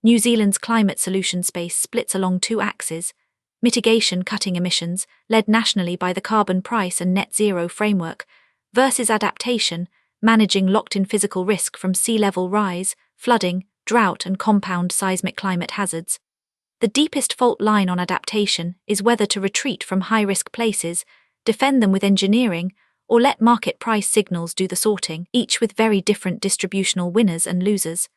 New Zealand's climate solution space splits along two axes: mitigation cutting emissions, led nationally by the carbon price and net zero framework, versus adaptation, managing locked-in physical risk from sea level rise, flooding, drought and compound seismic climate hazards. The deepest fault line on adaptation is whether to retreat from high-risk places, defend them with engineering, or let market price signals do the sorting, each with very different distributional winners and losers.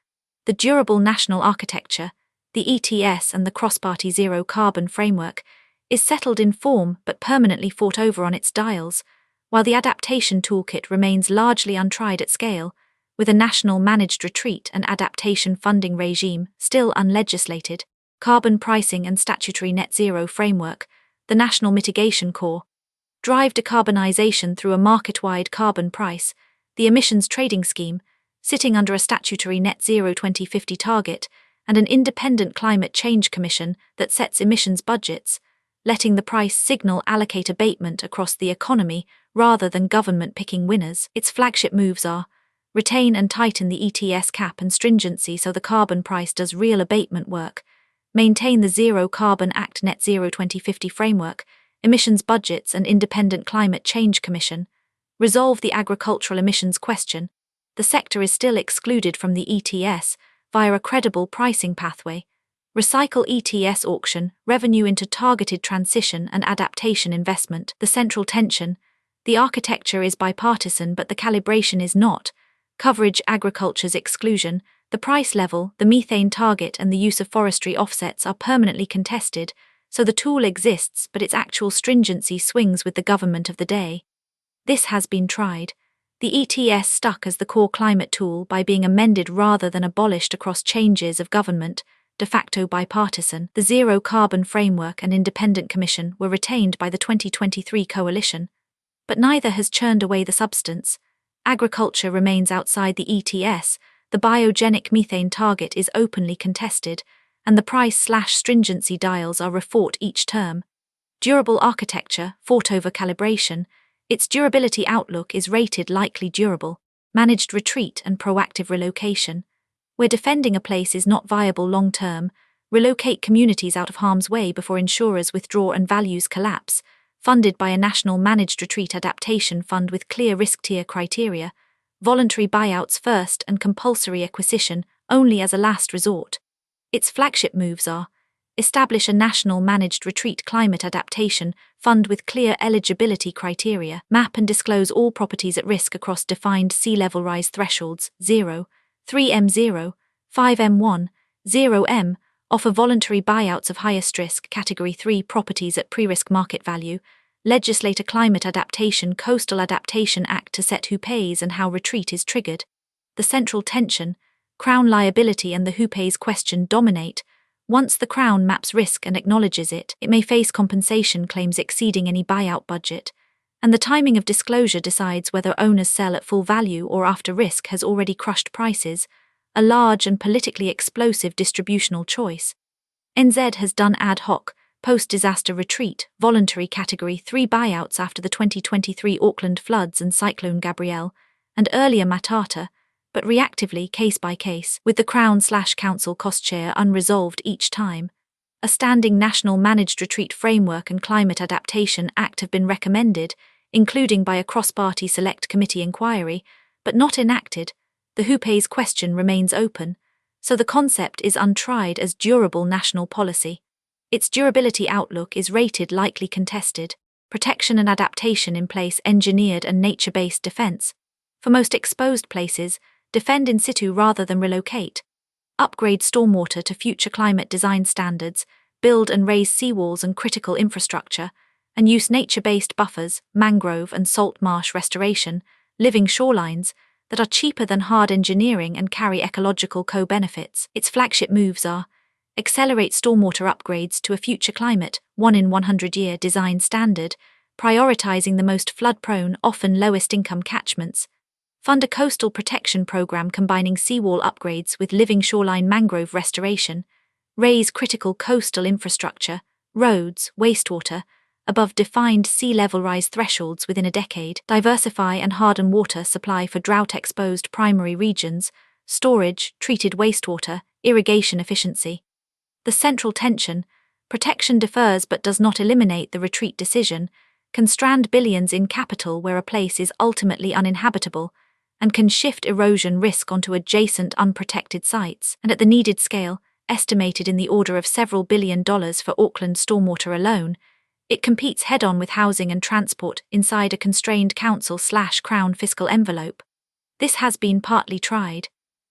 The durable national architecture, the ETS and the cross-party zero-carbon framework, is settled in form but permanently fought over on its dials, while the adaptation toolkit remains largely untried at scale, with a national managed retreat and adaptation funding regime still unlegislated. Carbon pricing and statutory net zero framework, the National Mitigation Core, drive decarbonisation through a market-wide carbon price, the emissions trading scheme, sitting under a statutory net zero 2050 target, and an independent climate change commission that sets emissions budgets, letting the price signal allocate abatement across the economy rather than government picking winners. Its flagship moves are: retain and tighten the ETS cap and stringency so the carbon price does real abatement work, maintain the Zero Carbon Act Net Zero 2050 framework, emissions budgets and independent climate change commission, resolve the agricultural emissions question. The sector is still excluded from the ETS via a credible pricing pathway, recycle ETS auction revenue into targeted transition and adaptation investment. The central tension: the architecture is bipartisan but the calibration is not. Coverage: agriculture's exclusion, the price level, the methane target and the use of forestry offsets are permanently contested, so the tool exists but its actual stringency swings with the government of the day. This has been tried. The ETS stuck as the core climate tool by being amended rather than abolished across changes of government, de facto bipartisan. The Zero Carbon Framework and Independent Commission were retained by the 2023 coalition, but neither has churned away the substance. Agriculture remains outside the ETS, the biogenic methane target is openly contested, and the price/stringency dials are refought each term. Durable architecture, fought over calibration, its durability outlook is rated likely durable. Managed retreat and proactive relocation. Where defending a place is not viable long-term, relocate communities out of harm's way before insurers withdraw and values collapse, funded by a national managed retreat adaptation fund with clear risk tier criteria, voluntary buyouts first and compulsory acquisition only as a last resort. Its flagship moves are: establish a national managed retreat climate adaptation fund with clear eligibility criteria, map and disclose all properties at risk across defined sea level rise thresholds 0, 3M0, 5M1, 0M, offer voluntary buyouts of highest risk Category 3 properties at pre-risk market value, legislate a climate adaptation Coastal Adaptation Act to set who pays and how retreat is triggered. The central tension: Crown liability and the who pays question dominate. Once the Crown maps risk and acknowledges it, it may face compensation claims exceeding any buyout budget, and the timing of disclosure decides whether owners sell at full value or after risk has already crushed prices, a large and politically explosive distributional choice. NZ has done ad hoc, post-disaster retreat, voluntary Category 3 buyouts after the 2023 Auckland floods and Cyclone Gabrielle, and earlier Matata, but reactively case by case, with the Crown/Council cost share unresolved each time. A standing national managed retreat framework and climate adaptation act have been recommended, including by a cross-party select committee inquiry, but not enacted. The who pays question remains open, so the concept is untried as durable national policy. Its durability outlook is rated likely contested. Protection and adaptation in place engineered and nature-based defense. For most exposed places, defend in situ rather than relocate. Upgrade stormwater to future climate design standards, build and raise seawalls and critical infrastructure, and use nature-based buffers, mangrove and salt marsh restoration, living shorelines, that are cheaper than hard engineering and carry ecological co-benefits. Its flagship moves are: accelerate stormwater upgrades to a future climate, 1 in 100-year design standard, prioritizing the most flood-prone, often lowest-income catchments. Fund a coastal protection program combining seawall upgrades with living shoreline mangrove restoration. Raise critical coastal infrastructure, roads, wastewater, above defined sea level rise thresholds within a decade. Diversify and harden water supply for drought-exposed primary regions, storage, treated wastewater, irrigation efficiency. The central tension, protection defers but does not eliminate the retreat decision, can strand billions in capital where a place is ultimately uninhabitable, and can shift erosion risk onto adjacent unprotected sites, and at the needed scale, estimated in the order of several $billion for Auckland stormwater alone, it competes head-on with housing and transport inside a constrained council/Crown fiscal envelope. This has been partly tried.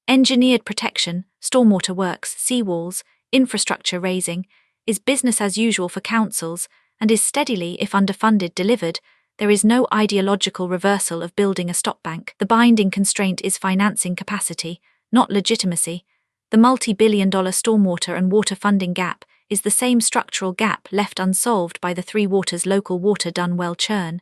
Engineered protection, stormwater works, seawalls, infrastructure raising, is business as usual for councils and is steadily, if underfunded, delivered. There is no ideological reversal of building a stopbank. The binding constraint is financing capacity, not legitimacy. The multi-billion-dollar stormwater and water funding gap is the same structural gap left unsolved by the Three Waters local water done well churn.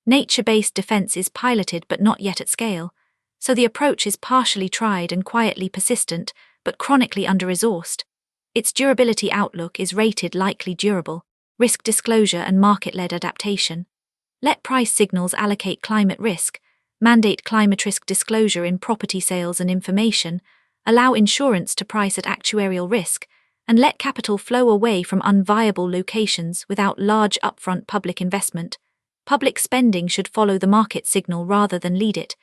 Nature-based defense is piloted but not yet at scale, so the approach is partially tried and quietly persistent, but chronically under-resourced. Its durability outlook is rated likely durable. Risk disclosure and market-led adaptation. Let price signals allocate climate risk, mandate climate risk disclosure in property sales and information, allow insurance to price at actuarial risk, and let capital flow away from unviable locations without large upfront public investment. Public spending should follow the market signal rather than lead it,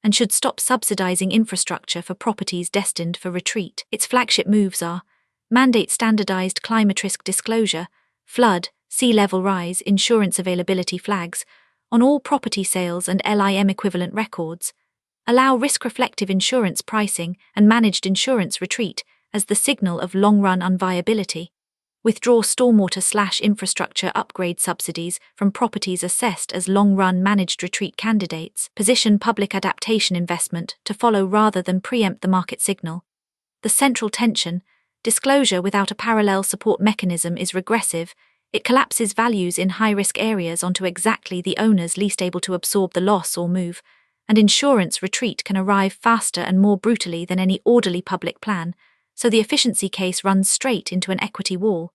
and should stop subsidizing infrastructure for properties destined for retreat. Its flagship moves are: mandate standardized climate risk disclosure, flood, sea level rise, insurance availability flags on all property sales and LIM equivalent records, allow risk-reflective insurance pricing and managed insurance retreat as the signal of long-run unviability, withdraw stormwater/infrastructure upgrade subsidies from properties assessed as long-run managed retreat candidates, position public adaptation investment to follow rather than preempt the market signal. The central tension, disclosure without a parallel support mechanism, is regressive. It collapses values in high-risk areas onto exactly the owners least able to absorb the loss or move, and insurance retreat can arrive faster and more brutally than any orderly public plan, so the efficiency case runs straight into an equity wall.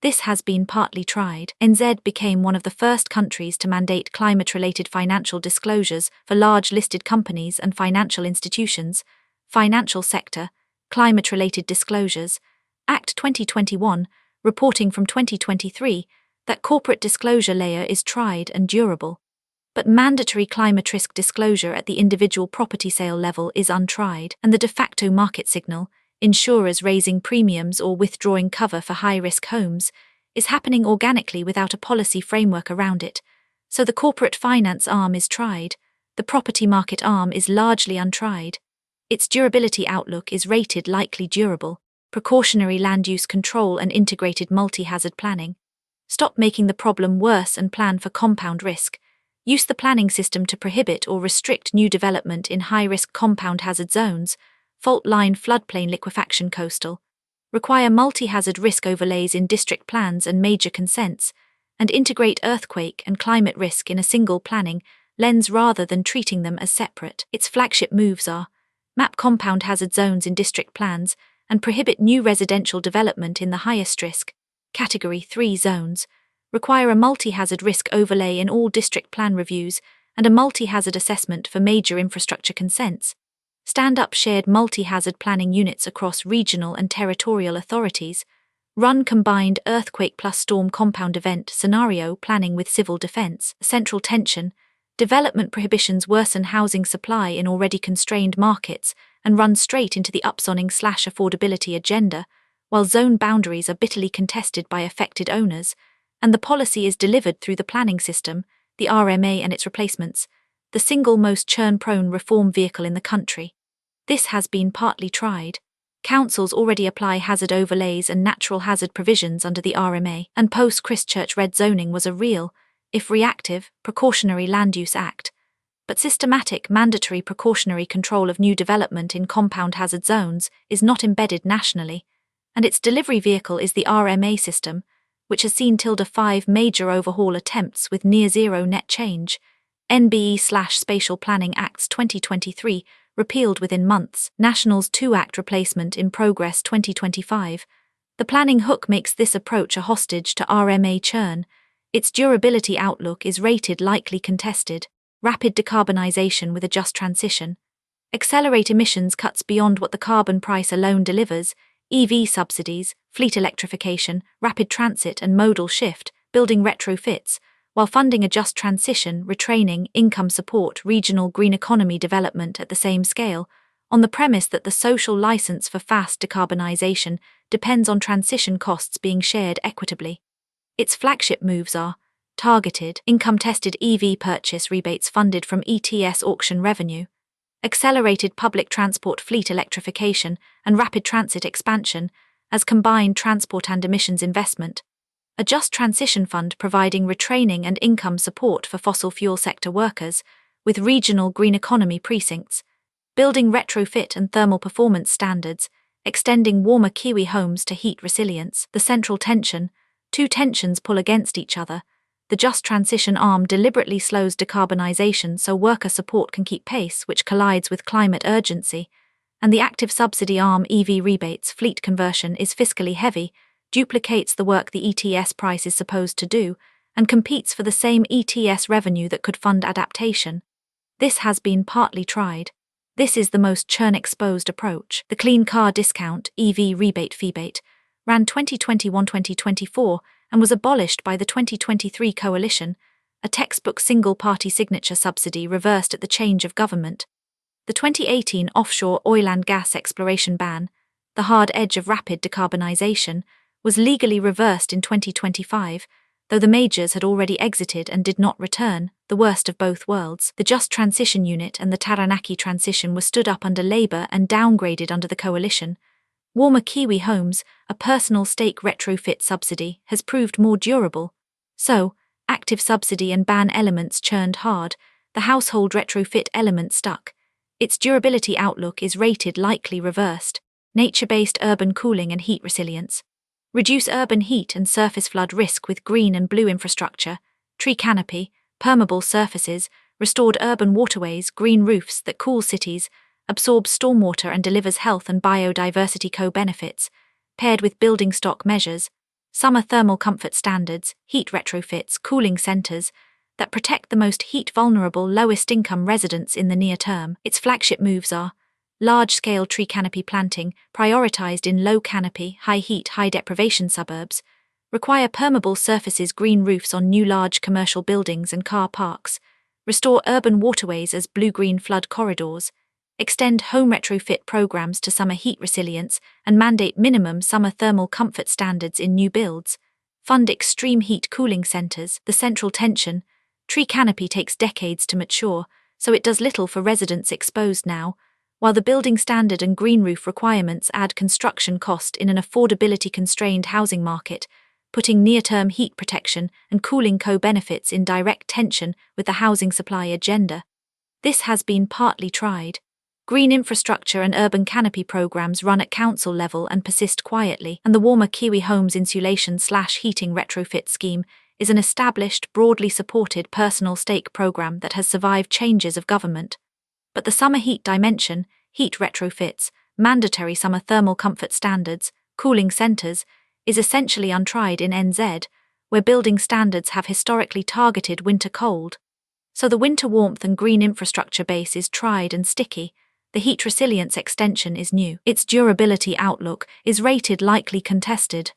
This has been partly tried. NZ became one of the first countries to mandate climate-related financial disclosures for large listed companies and financial institutions. Financial sector, climate-related disclosures, Act 2021, reporting from 2023, that corporate disclosure layer is tried and durable. But mandatory climate risk disclosure at the individual property sale level is untried, and the de facto market signal, insurers raising premiums or withdrawing cover for high-risk homes, is happening organically without a policy framework around it. So the corporate finance arm is tried, the property market arm is largely untried. Its durability outlook is rated likely durable. Precautionary land use control and integrated multi-hazard planning. Stop making the problem worse and plan for compound risk. Use the planning system to prohibit or restrict new development in high-risk compound hazard zones, fault line, floodplain, liquefaction, coastal. Require multi-hazard risk overlays in district plans and major consents, and integrate earthquake and climate risk in a single planning lens rather than treating them as separate. Its flagship moves are: map compound hazard zones in district plans and prohibit new residential development in the highest risk, Category 3 zones, require a multi-hazard risk overlay in all district plan reviews and a multi-hazard assessment for major infrastructure consents, stand up shared multi-hazard planning units across regional and territorial authorities, run combined earthquake plus storm compound event scenario planning with civil defense. Central tension, development prohibitions worsen housing supply in already constrained markets and run straight into the upzoning/affordability agenda, while zone boundaries are bitterly contested by affected owners, and the policy is delivered through the planning system, the RMA and its replacements, the single most churn-prone reform vehicle in the country. This has been partly tried. Councils already apply hazard overlays and natural hazard provisions under the RMA, and post-Christchurch red zoning was a real, if reactive, precautionary land use act. But systematic mandatory precautionary control of new development in compound hazard zones is not embedded nationally, and its delivery vehicle is the RMA system, which has seen 5 major overhaul attempts with near-zero net change. NBE/Spatial Planning Acts 2023, repealed within months. Nationals 2 Act replacement in progress 2025. The planning hook makes this approach a hostage to RMA churn. Its durability outlook is rated likely contested. Rapid decarbonisation with a just transition. Accelerate emissions cuts beyond what the carbon price alone delivers, EV subsidies, fleet electrification, rapid transit and modal shift, building retrofits, while funding a just transition, retraining, income support, regional green economy development at the same scale, on the premise that the social license for fast decarbonisation depends on transition costs being shared equitably. Its flagship moves are targeted, income-tested EV purchase rebates funded from ETS auction revenue, accelerated public transport fleet electrification and rapid transit expansion as combined transport and emissions investment, a just transition fund providing retraining and income support for fossil fuel sector workers, with regional green economy precincts, building retrofit and thermal performance standards, extending warmer Kiwi homes to heat resilience. The central tension, two tensions pull against each other. The just transition arm deliberately slows decarbonisation so worker support can keep pace, which collides with climate urgency, and the active subsidy arm, EV rebates, fleet conversion, is fiscally heavy, duplicates the work the ETS price is supposed to do, and competes for the same ETS revenue that could fund adaptation. This has been partly tried. This is the most churn-exposed approach. The Clean Car Discount, EV rebate FEBATE, ran 2021-2024 and was abolished by the 2023 coalition, a textbook single-party signature subsidy reversed at the change of government. The 2018 offshore oil and gas exploration ban, the hard edge of rapid decarbonisation, was legally reversed in 2025, though the majors had already exited and did not return, the worst of both worlds. The Just Transition Unit and the Taranaki transition were stood up under Labour and downgraded under the coalition. Warmer Kiwi homes, a personal stake retrofit subsidy, has proved more durable. So, active subsidy and ban elements churned hard, the household retrofit element stuck. Its durability outlook is rated likely reversed. Nature-based urban cooling and heat resilience. Reduce urban heat and surface flood risk with green and blue infrastructure, tree canopy, permeable surfaces, restored urban waterways, green roofs that cool cities, absorbs stormwater and delivers health and biodiversity co-benefits, paired with building stock measures, summer thermal comfort standards, heat retrofits, cooling centres, that protect the most heat-vulnerable, lowest-income residents in the near term. Its flagship moves are large-scale tree canopy planting, prioritised in low-canopy, high-heat, high-deprivation suburbs, require permeable surfaces, green roofs on new large commercial buildings and car parks, restore urban waterways as blue-green flood corridors, extend home retrofit programs to summer heat resilience and mandate minimum summer thermal comfort standards in new builds, fund extreme heat cooling centres. The central tension, tree canopy takes decades to mature, so it does little for residents exposed now, while the building standard and green roof requirements add construction cost in an affordability-constrained housing market, putting near-term heat protection and cooling co-benefits in direct tension with the housing supply agenda. This has been partly tried. Green infrastructure and urban canopy programs run at council level and persist quietly, and the Warmer Kiwi Homes insulation/heating retrofit scheme is an established, broadly supported personal stake program that has survived changes of government. But the summer heat dimension, heat retrofits, mandatory summer thermal comfort standards, cooling centres, is essentially untried in NZ, where building standards have historically targeted winter cold. So the winter warmth and green infrastructure base is tried and sticky. The heat resilience extension is new. Its durability outlook is rated likely contested.